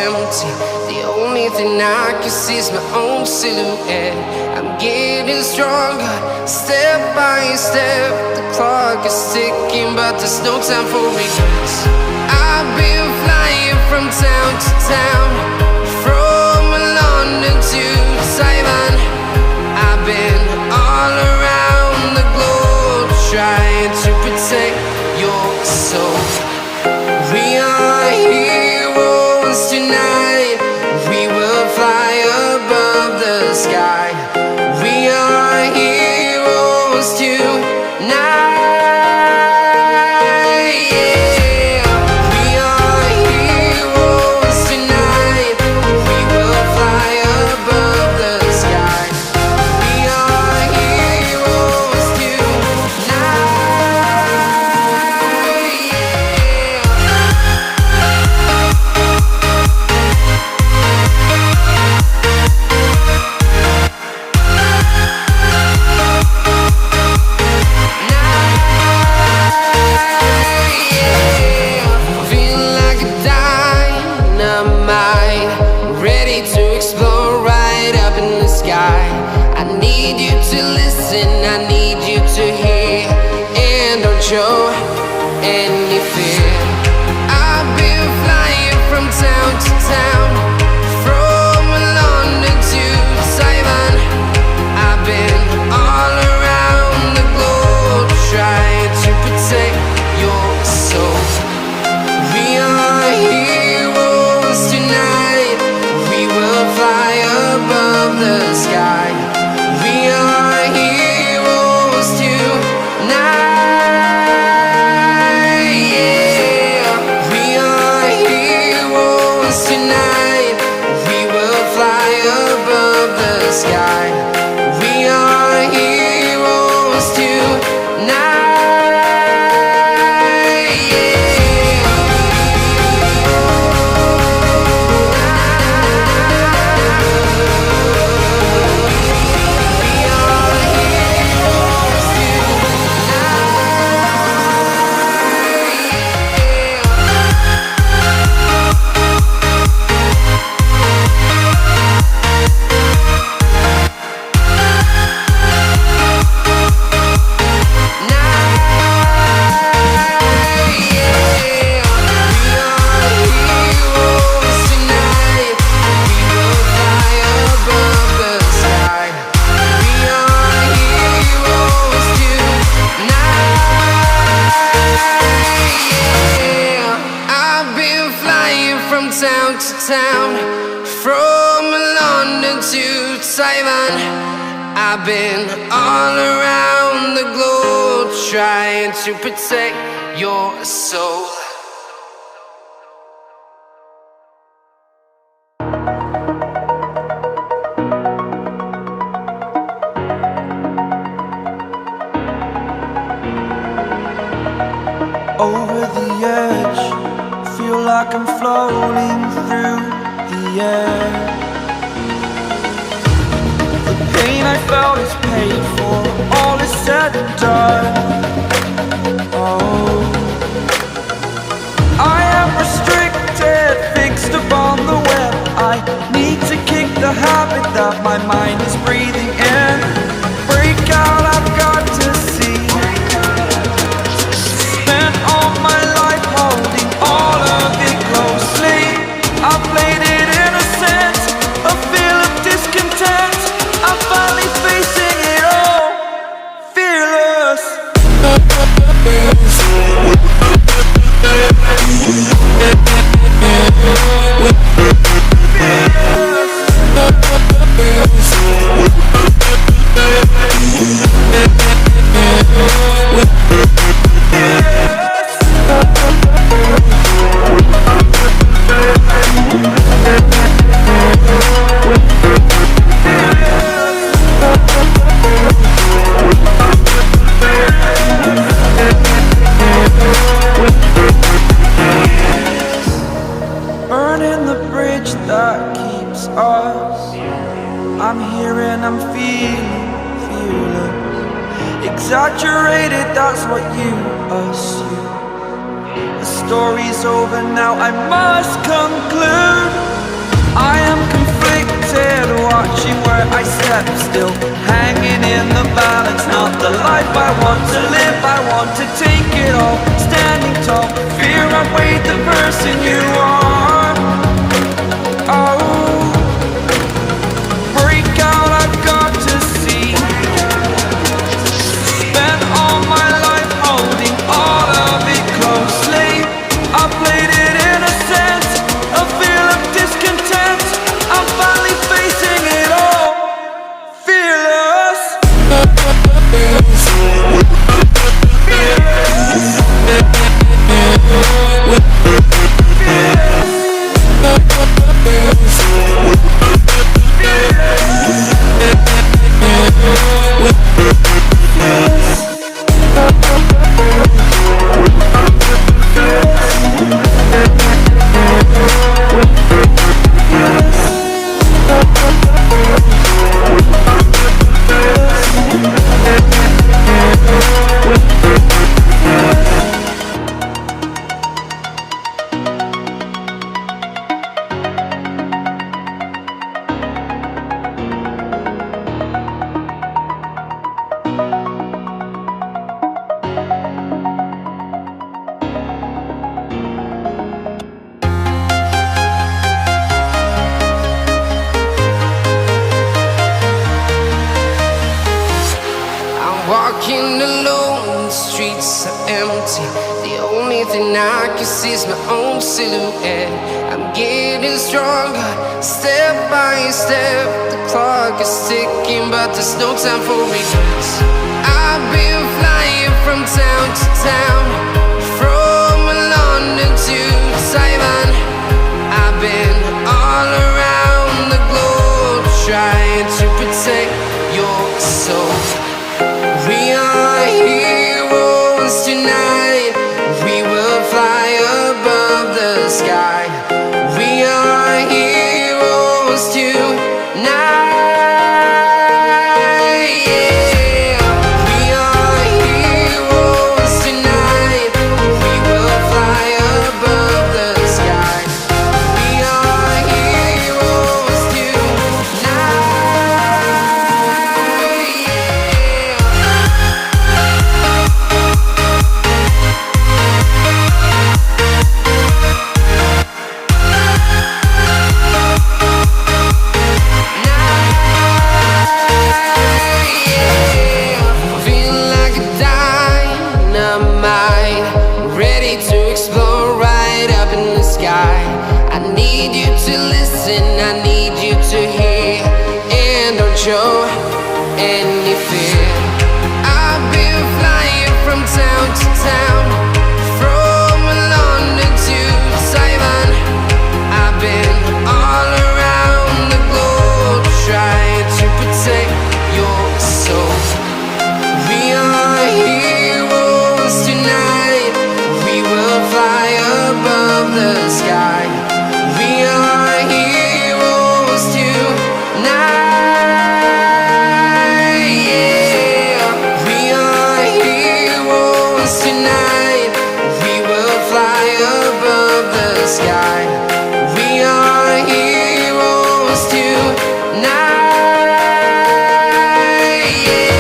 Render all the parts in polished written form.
empty. The only thing I can see is my own silhouette. I'm getting stronger, step by step. The clock is ticking, but there's no time for regrets. I've been flying from town to town, from London to Taiwan. I've been all around the globe, trying to protect your soul. We are heroes tonight. We will fly above the sky. We are heroes tonight. Show any fear. I've been flying from town to town, from London to Taiwan. I've been all around the globe, trying to protect your soul. We are heroes tonight. We will fly above the sky. We are heroes tonight. Sky. We are heroes tonight. Town to town, from London to Taiwan. I've been all around the globe, trying to protect your soul. Over the edge, feel like I'm floating through the air. The pain I felt is paid for, all is said and done. Oh, I am restricted, fixed upon the web. I need to kick the habit that my mind is breathing in. Break out, I've got to see. Spent all my life holding all of it closely. I played it innocent, a feel of discontent. I'm finally facing it all, fearless. Burning the bridge that keeps us. I'm here and I'm feeling fearless. Exaggerated, that's what you assume. The story's over now, I must conclude. I am conflicted, watching where I step still, hanging in the balance. Not the life I want to live, I want to take it all. Standing tall, fear outweighed the person you are. Oh, break out, I've got to see. Spent all my life holding all of it closely. I played it innocent, a feel of discontent. I'm finally facing it all, fearless. Walking alone, the streets are empty. The only thing I can see is my own silhouette. I'm getting stronger, step by step. The clock is ticking, but there's no time for regrets. I've been flying from town to town, from London to Taiwan. I've been all around the globe, trying to protect your soul. We are heroes tonight. We will fly above the sky. We are heroes tonight. Yeah. We are heroes tonight. We will fly above the sky. We are heroes tonight. I need you to listen, I need you to hear, and don't show any fear. I've been flying from town to town, from London to Taiwan. I've been all around the globe, trying to protect your soul. We are heroes tonight. We will fly above the sky. We are heroes tonight. Yeah. We are heroes tonight. We will fly above the sky. We are heroes tonight. Yeah.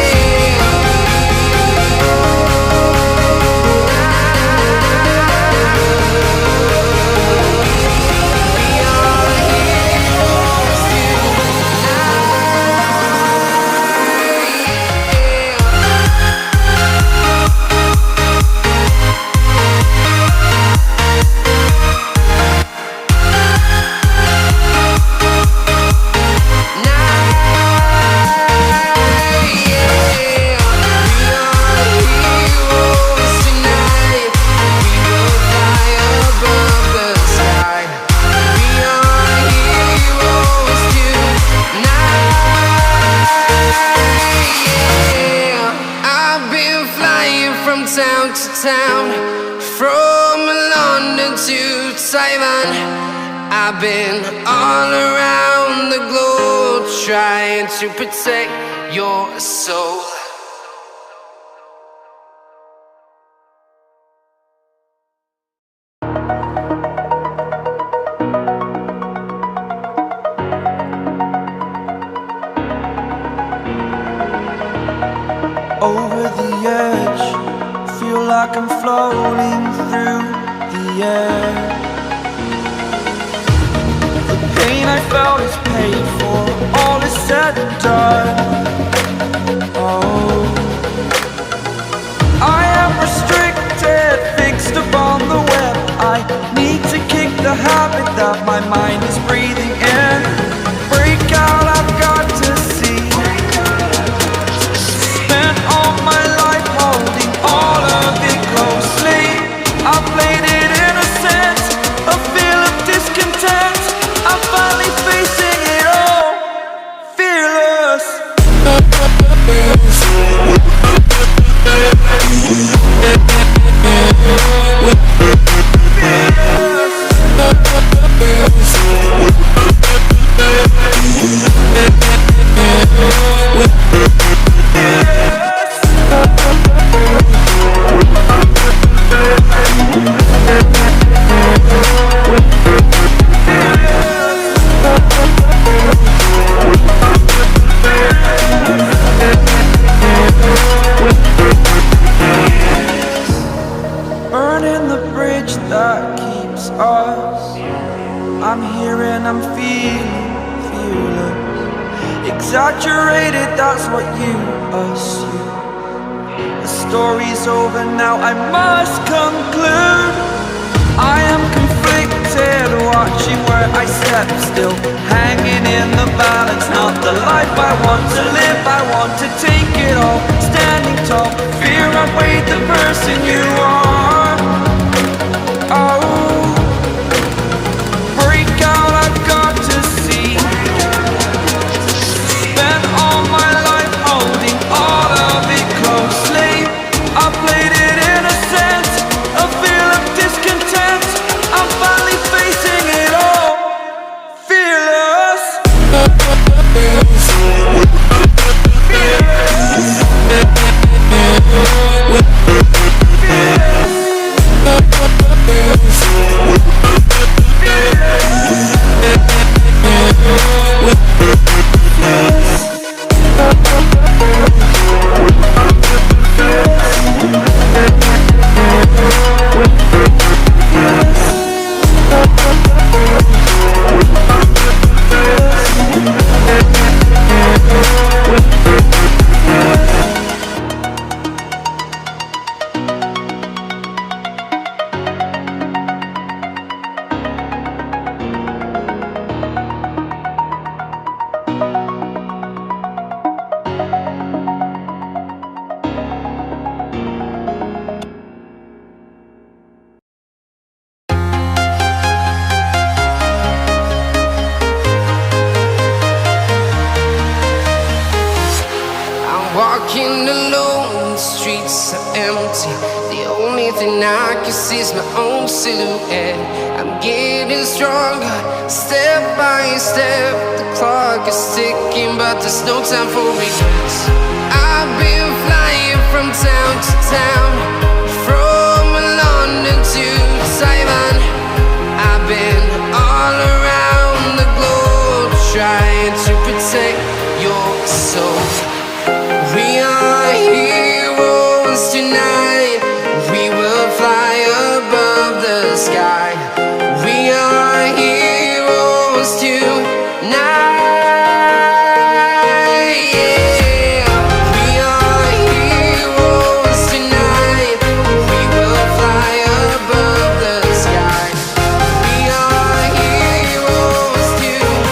Town to town, from London to Taiwan. I've been all around the globe, trying to protect your soul. the edge. Feel like I'm floating through the air. The pain I felt is paid for, all is said and done. Oh, I am restricted, fixed upon the web. I need to kick the habit that my mind is breathing in. Break out, I've got to see. Spent all my life holding all of it closely. I played it innocent, a feel of discontent. I'm finally facing it all, fearless. Burning the bridge that keeps us. I'm here and I'm feeling fearless. Exaggerated, that's what you assume. The story's over now, I must conclude. I am conflicted, watching where I step still, hanging in the balance. Not the life I want to live, I want to take it all. Standing tall, fear outweighed the person you are. Oh, break out, I've got to see. Spent all my life holding all of it closely. I played it innocent, a feel of discontent. I'm finally facing it all, fearless. Walking alone, the streets are empty. The only thing I can see is my own silhouette. I'm getting stronger, step by step. The clock is ticking, but there's no time for regrets. I've been flying from town to town, from London to Taiwan. I've been all around the globe, trying to protect your soul. We are heroes tonight. We will fly above the sky. We are heroes tonight. Yeah. We are heroes tonight. We will fly above the sky. We are heroes tonight.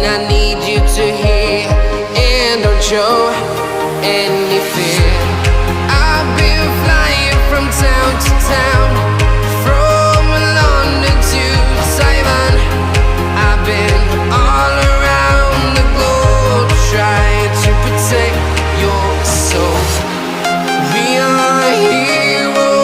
I need you to hear and don't show any fear. I've been flying from town to town, from London to Taiwan. I've been all around the globe, trying to protect your soul. We are heroes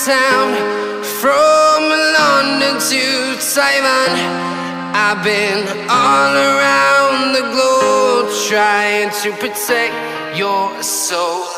town, from London to Taiwan. I've been all around the globe trying to protect your soul.